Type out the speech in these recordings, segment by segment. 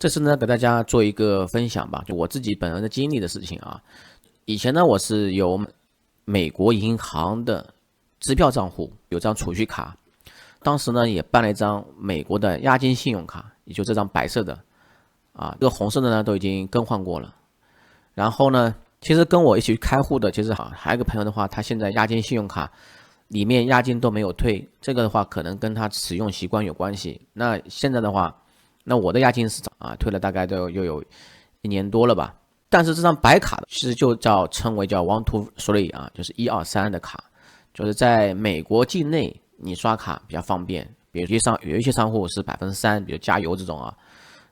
这次呢，给大家做一个分享吧，就我自己本人的经历的事情啊。以前呢，我是有美国银行的支票账户，有张储蓄卡，当时呢也办了一张美国的押金信用卡，也就这张白色的啊，这个红色的呢都已经更换过了。然后呢，其实跟我一起去开户的，其实还有一个朋友的话，他现在押金信用卡里面押金都没有退，这个的话可能跟他使用习惯有关系。那现在的话，那我的押金是退了大概都又有1年多了吧。但是这张白卡其实就称为叫 one two three 啊，就是1、2、3的卡，就是在美国境内你刷卡比较方便。比如有一些商户是3%，比如加油这种啊，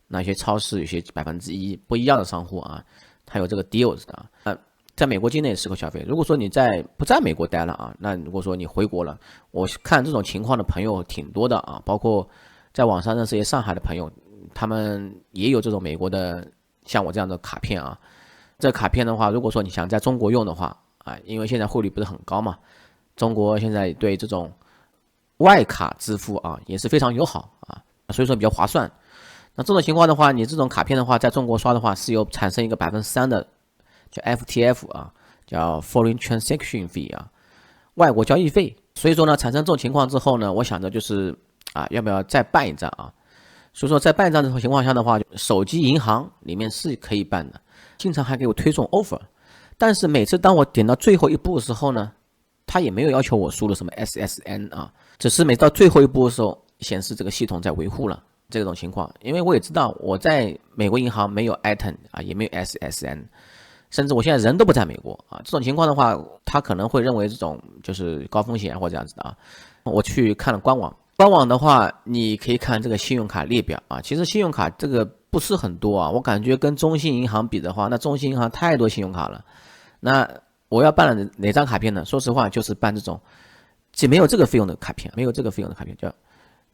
那些超市有些1%不一样的商户啊，它有这个 deals 的在美国境内适合消费。如果说你不在美国待了啊，那如果说你回国了，我看这种情况的朋友挺多的啊，包括在网上认识一些上海的朋友，他们也有这种美国的像我这样的卡片啊。这卡片的话，如果说你想在中国用的话啊，因为现在汇率不是很高嘛，中国现在对这种外卡支付啊也是非常友好啊，所以说比较划算。那这种情况的话，你这种卡片的话，在中国刷的话是有产生一个3%的叫 FTF 啊，叫 Foreign Transaction Fee 啊，外国交易费。所以说呢，产生这种情况之后呢，我想着就是要不要再办一张啊？所以说在办一张的情况下的话，手机银行里面是可以办的，经常还给我推送 offer。但是每次当我点到最后一步的时候呢，他也没有要求我输入什么 SSN 啊，只是每到最后一步的时候显示这个系统在维护了这种情况。因为我也知道我在美国银行没有 ITIN 啊，也没有 SSN， 甚至我现在人都不在美国啊，这种情况的话，他可能会认为这种就是高风险或这样子的啊。我去看了官网。官网的话，你可以看这个信用卡列表啊。其实信用卡这个不是很多啊，我感觉跟中信银行比的话，那中信银行太多信用卡了。那我要办了哪张卡片呢？说实话，就是办这种既没有这个费用的卡片，叫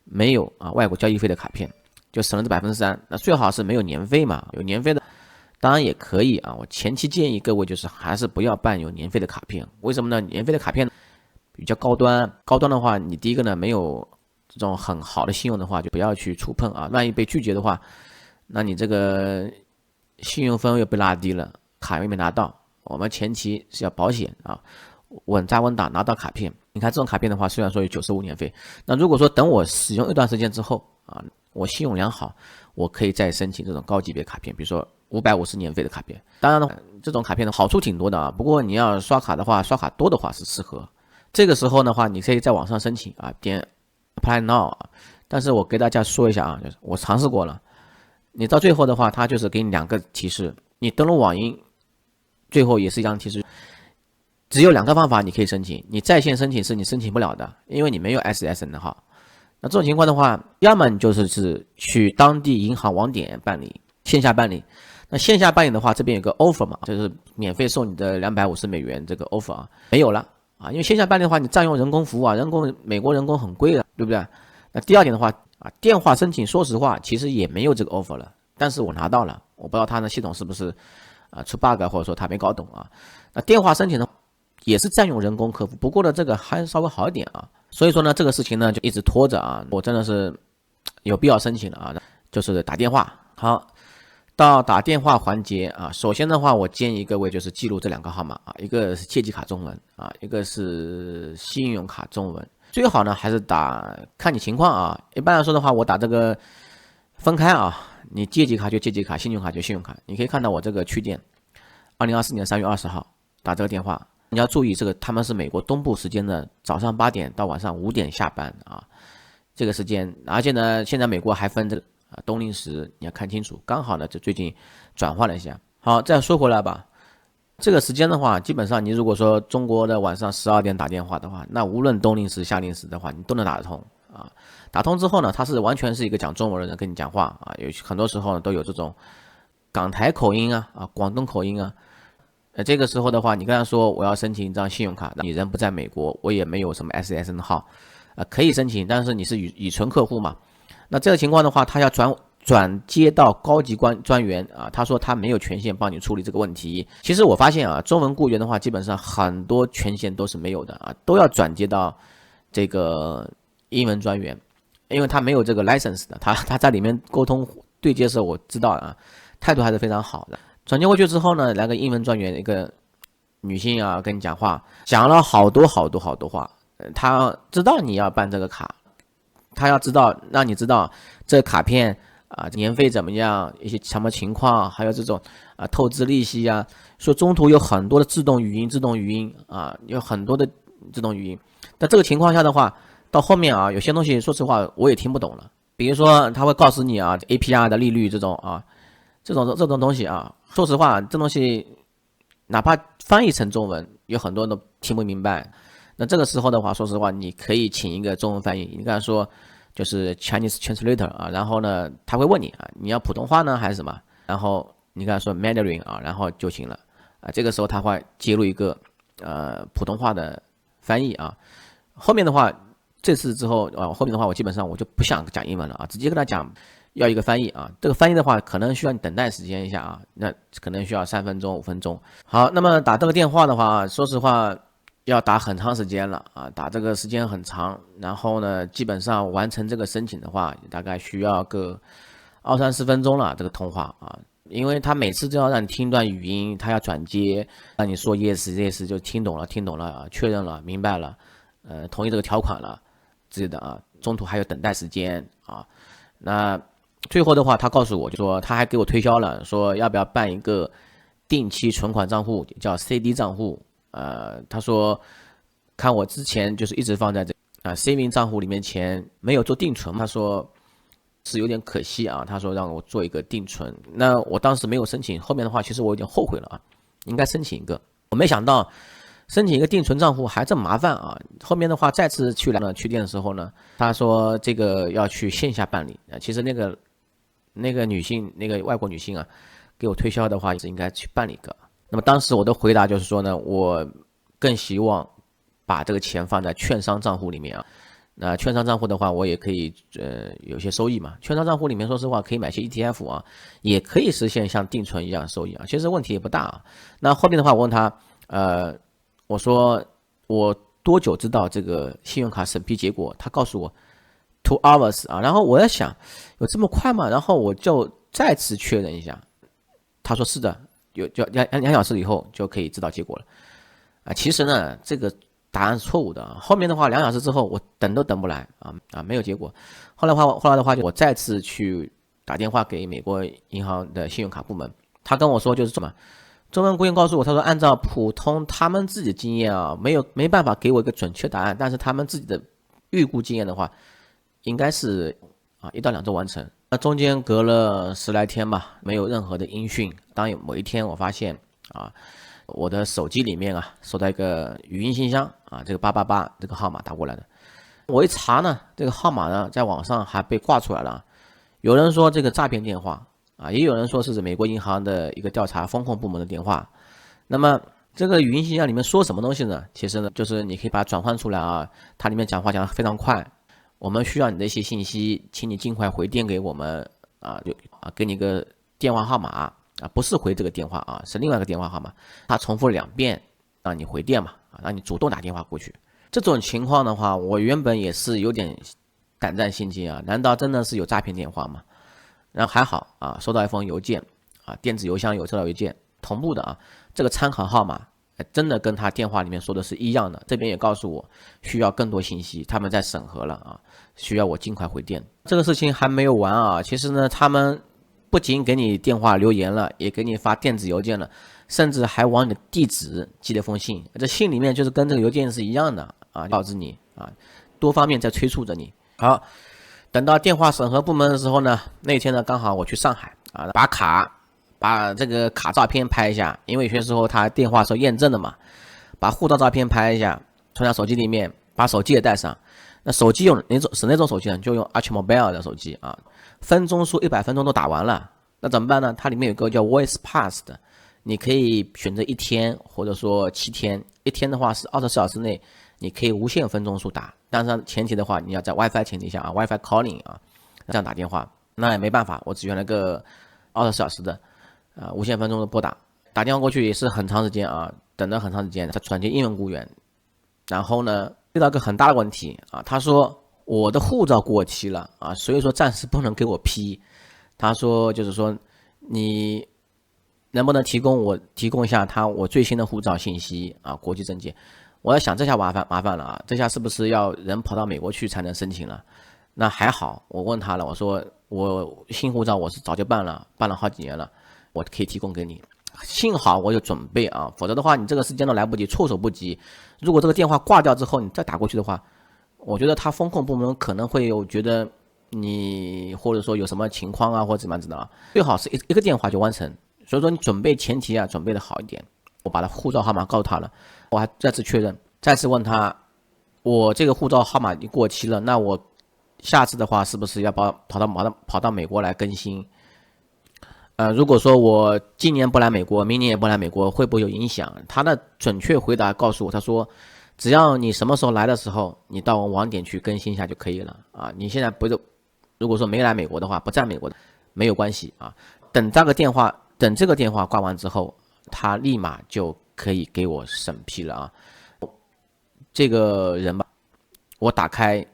没有外国交易费的卡片，就省了这3%。那最好是没有年费嘛，有年费的当然也可以啊。我前期建议各位就是还是不要办有年费的卡片，为什么呢？年费的卡片比较高端的话，你第一个呢没有这种很好的信用的话，就不要去触碰啊。万一被拒绝的话，那你这个信用分又被拉低了，卡又没拿到。我们前期是要保险啊，稳扎稳打拿到卡片。你看这种卡片的话，虽然说有95年费，那如果说等我使用一段时间之后啊，我信用良好，我可以再申请这种高级别卡片，比如说550年费的卡片。当然了，这种卡片的好处挺多的啊，不过你要刷卡的话，刷卡多的话是适合。这个时候的话，你可以在网上申请啊，点 Apply Now 啊。但是我给大家说一下啊，就是我尝试过了，你到最后的话，它就是给你2个提示，你登录网银，最后也是一样提示，只有2个方法你可以申请，你在线申请是你申请不了的，因为你没有 SSN 的号。那这种情况的话，要么你就是去当地银行网点办理，线下办理。那线下办理的话，这边有个 offer 嘛，就是免费送你的$250这个 offer 啊，没有了啊，因为线下办理的话，你占用人工服务啊，美国人工很贵的，对不对？那第二点的话电话申请，说实话其实也没有这个 offer 了，但是我拿到了，我不知道他的系统是不是出 bug， 或者说他没搞懂啊。那电话申请呢也是占用人工客服，不过呢这个还稍微好一点啊。所以说呢这个事情呢就一直拖着啊，我真的是有必要申请了啊，就是打电话。好，到打电话环节啊，首先的话我建议各位就是记录这2个号码啊，一个是借记卡中文啊，一个是信用卡中文。最好呢还是看你情况啊，一般来说的话我打这个分开啊，你借记卡就借记卡，信用卡就信用卡。你可以看到我这个区店2024年3月20号打这个电话，你要注意这个他们是美国东部时间的早上8点到晚上5点下班啊，这个时间。而且呢现在美国还分这个冬令时，你要看清楚，刚好呢就最近转换了一下。好，再说回来吧，这个时间的话，基本上你如果说中国的晚上12点打电话的话，那无论冬令时夏令时的话，你都能打得通啊。打通之后呢，他是完全是一个讲中文的人跟你讲话啊，有很多时候呢都有这种港台口音啊，广东口音啊。这个时候的话，你跟他说我要申请一张信用卡，你人不在美国，我也没有什么 SSN 号可以申请，但是你是已存客户嘛。那这个情况的话，他要转接到高级专员啊，他说他没有权限帮你处理这个问题。其实我发现啊，中文雇员的话，基本上很多权限都是没有的啊，都要转接到这个英文专员，因为他没有这个 license 的，他在里面沟通对接的时候，我知道啊，态度还是非常好的。转接过去之后呢，来个英文专员，一个女性啊，跟你讲话，讲了好多话。她知道你要办这个卡，她要知道让你知道这个卡片啊年费怎么样，一些什么情况，还有这种透支利息啊，说中途有很多的自动语音啊，有很多的自动语音。在这个情况下的话，到后面啊，有些东西说实话我也听不懂了。比如说他会告诉你啊 APR 的利率这种啊，这种东西啊，说实话这东西哪怕翻译成中文，有很多人都听不明白。那这个时候的话，说实话，你可以请一个中文翻译，你跟他说就是 Chinese translator 啊，然后呢他会问你啊，你要普通话呢还是什么？然后你跟他说 Mandarin 啊，然后就行了啊。这个时候他会接入一个普通话的翻译啊。后面的话。这次之后啊，后面的话我基本上我就不想讲英文了啊，直接跟他讲要一个翻译啊。这个翻译的话，可能需要你等待时间一下啊，那可能需要3分钟、5分钟。好，那么打这个电话的话，说实话要打很长时间了啊，打这个时间很长。然后呢，基本上完成这个申请的话，大概需要个20-30分钟了这个通话啊，因为他每次都要让你听一段语音，他要转接，让你说 yes 就听懂了，确认了，明白了，同意这个条款了。之类的啊，中途还有等待时间啊。那最后的话，他告诉我，就说他还给我推销了，说要不要办一个定期存款账户，叫 CD 账户。他说看我之前就是一直放在这saving 账户里面钱没有做定存，他说是有点可惜啊。他说让我做一个定存，那我当时没有申请，后面的话其实我有点后悔了啊，应该申请一个。我没想到。申请一个定存账户还这么麻烦啊！后面的话再次去店的时候呢，他说这个要去线下办理其实那个女性，那个外国女性啊，给我推销的话是应该去办理一个。那么当时我的回答就是说呢，我更希望把这个钱放在券商账户里面啊。那券商账户的话，我也可以有些收益嘛。券商账户里面说实话可以买些 ETF 啊，也可以实现像定存一样的收益啊，其实问题也不大啊。那后面的话我问他我说我多久知道这个信用卡审批结果？他告诉我 2 hours 啊，然后我在想有这么快吗？然后我就再次确认一下，他说是的，就2小时以后就可以知道结果了啊。其实呢，这个答案是错误的。后面的话2小时之后我等都等不来没有结果。后来的话我再次去打电话给美国银行的信用卡部门，他跟我说就是什么。中文顾问告诉我，他说按照普通他们自己的经验啊，没办法给我一个准确答案，但是他们自己的预估经验的话，应该是1到2周完成。那中间隔了10来天吧，没有任何的音讯。当某一天我发现我的手机里面收到一个语音信箱这个888这个号码打过来的。我一查呢，这个号码呢在网上还被挂出来了，有人说这个诈骗电话。也有人说是美国银行的一个调查风控部门的电话。那么这个语音信箱里面说什么东西呢？其实呢，就是你可以把它转换出来它里面讲话讲得非常快。我们需要你的一些信息，请你尽快回电给我们给你一个电话号码不是回这个电话是另外一个电话号码。他重复2遍让你回电嘛让你主动打电话过去。这种情况的话，我原本也是有点胆战心惊难道真的是有诈骗电话吗？然后还好收到一封邮件电子邮箱有收到邮件同步的这个参考号码真的跟他电话里面说的是一样的。这边也告诉我需要更多信息，他们在审核了需要我尽快回电。这个事情还没有完其实呢，他们不仅给你电话留言了，也给你发电子邮件了，甚至还往你的地址寄了封信。这信里面就是跟这个邮件是一样的告知你多方面在催促着你。好。等到电话审核部门的时候呢，那天呢刚好我去上海把这个卡照片拍一下，因为有些时候他电话是验证的嘛，把护照照片拍一下，存在手机里面，把手机也带上。那手机用哪种手机呢？就用 Arch Mobile 的手机分钟数100分钟都打完了，那怎么办呢？它里面有个叫 Voice Pass 的，你可以选择1天或者说7天，1天的话是24小时内。你可以无限分钟数打，但是前提的话，你要在 WiFi 前提下WiFi calling 这样打电话，那也没办法，我只选了个24小时的无限分钟的拨打。打电话过去也是很长时间等了很长时间，他转接英文雇员，然后呢遇到个很大的问题他说我的护照过期了所以说暂时不能给我批。他说就是说你能不能提供一下我最新的护照信息啊，国际证件。我在想这下麻烦了啊，这下是不是要人跑到美国去才能申请了？那还好，我问他了，我说我新护照我是早就办了好几年了，我可以提供给你。幸好我有准备啊，否则的话你这个时间都来不及，措手不及。如果这个电话挂掉之后你再打过去的话，我觉得他风控部门可能会有觉得你或者说有什么情况啊或者怎么样子的啊，最好是一个电话就完成。所以说你准备前提啊准备的好一点。我把他护照号码告诉他了，我还再次确认，再次问他，我这个护照号码已经过期了，那我下次的话是不是要跑到美国来更新？如果说我今年不来美国，明年也不来美国，会不会有影响？他的准确回答告诉我，他说，只要你什么时候来的时候，你到网点去更新一下就可以了啊。你现在不是，如果说没来美国的话，不在美国的，没有关系啊。等这个电话挂完之后，他立马就可以给我审批了啊。这个人吧，我打开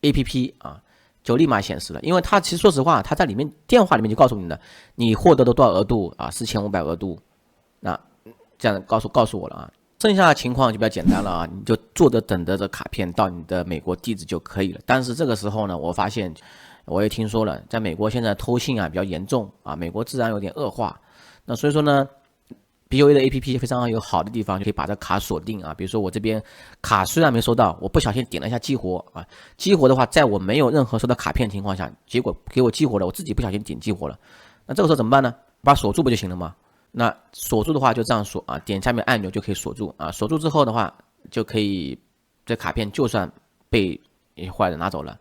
APP 啊。就立马显示了，因为他其实说实话，他在里面电话里面就告诉你了，你获得的多少额度啊，4500额度，那这样告诉我了啊。剩下的情况就比较简单了啊，你就坐着等着这卡片到你的美国地址就可以了。但是这个时候呢，我发现我也听说了，在美国现在偷信啊比较严重啊，美国治安有点恶化，那所以说呢。BOA 的 APP 非常有好的地方，就可以把这卡锁定啊。比如说我这边卡虽然没收到，我不小心点了一下激活啊，激活的话，在我没有任何收到卡片的情况下，结果给我激活了，我自己不小心点激活了，那这个时候怎么办呢？把锁住不就行了吗？那锁住的话就这样锁啊，点下面按钮就可以锁住啊。锁住之后的话，就可以这卡片就算被坏人拿走了，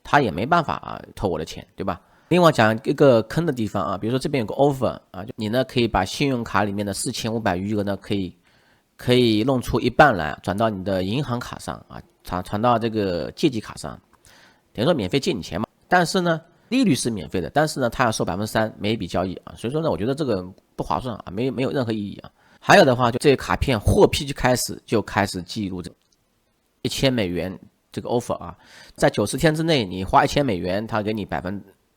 他也没办法啊偷我的钱，对吧？另外讲一个坑的地方啊，比如说这边有个 offer 啊，就你呢可以把信用卡里面的4500余额呢可以弄出一半来转到你的银行卡上啊，传到这个借记卡上，等于说免费借你钱嘛。但是呢，利率是免费的，但是呢，他要收3%每一笔交易啊，所以说呢，我觉得这个不划算啊，没有任何意义啊。还有的话，就这个卡片获批就开始记录这$1000这个 offer 啊，在90天之内你花$1000，他给你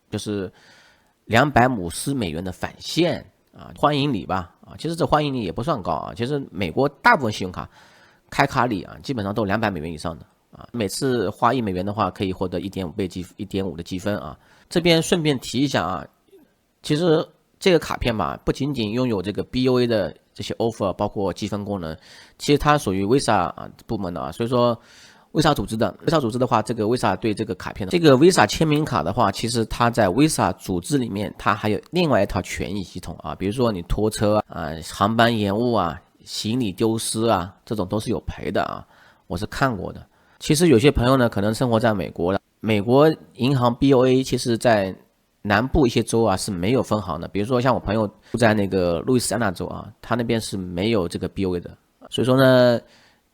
就是$250的返现啊，欢迎礼吧啊，其实这欢迎礼也不算高啊，其实美国大部分信用卡开卡礼啊，基本上都$200以上的啊，每次花$1的话，可以获得1.5的积分啊。这边顺便提一下啊，其实这个卡片吧，不仅仅拥有这个 BOA 的这些 offer， 包括积分功能，其实它属于 Visa 啊部门的啊，所以说。Visa 组织的话，这个 Visa 对这个卡片的这个 Visa 签名卡的话，其实它在 Visa 组织里面，它还有另外一套权益系统啊，比如说你拖车啊、航班延误啊、行李丢失啊，这种都是有赔的啊，我是看过的。其实有些朋友呢，可能生活在美国了，美国银行 BOA 其实在南部一些州啊是没有分行的，比如说像我朋友住在那个路易斯安那州啊，他那边是没有这个 BOA 的，所以说呢。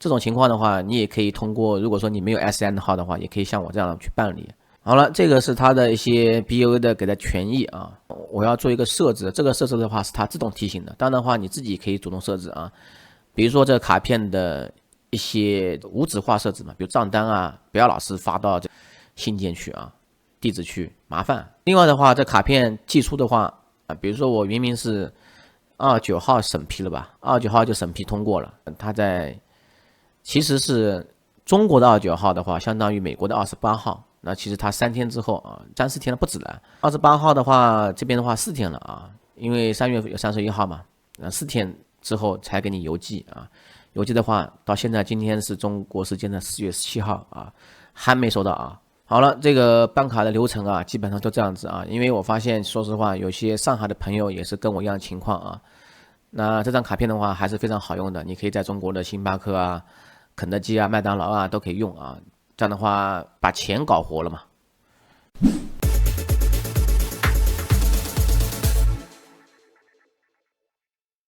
这种情况的话，你也可以通过，如果说你没有 SN 号的话，也可以像我这样去办理。好了，这个是它的一些 BOA 的给的权益啊，我要做一个设置，这个设置的话是它自动提醒的，当然的话你自己可以主动设置啊，比如说这个卡片的一些无纸化设置嘛，比如账单啊，不要老是发到这信件去啊，地址去麻烦。另外的话，这卡片寄出的话啊，比如说我明明是29号审批了吧，29号就审批通过了，它其实是中国的29号的话，相当于美国的28号。那其实它3天之后啊，3、4天了不止了。28号的话，这边的话4天了啊，因为3月有31号嘛，那4天之后才给你邮寄啊。邮寄的话，到现在今天是中国时间的4月17号啊，还没收到啊。好了，这个办卡的流程啊，基本上都这样子啊。因为我发现，说实话，有些上海的朋友也是跟我一样的情况啊。那这张卡片的话，还是非常好用的，你可以在中国的星巴克啊。肯德基啊、麦当劳啊都可以用啊，这样的话把钱搞活了嘛。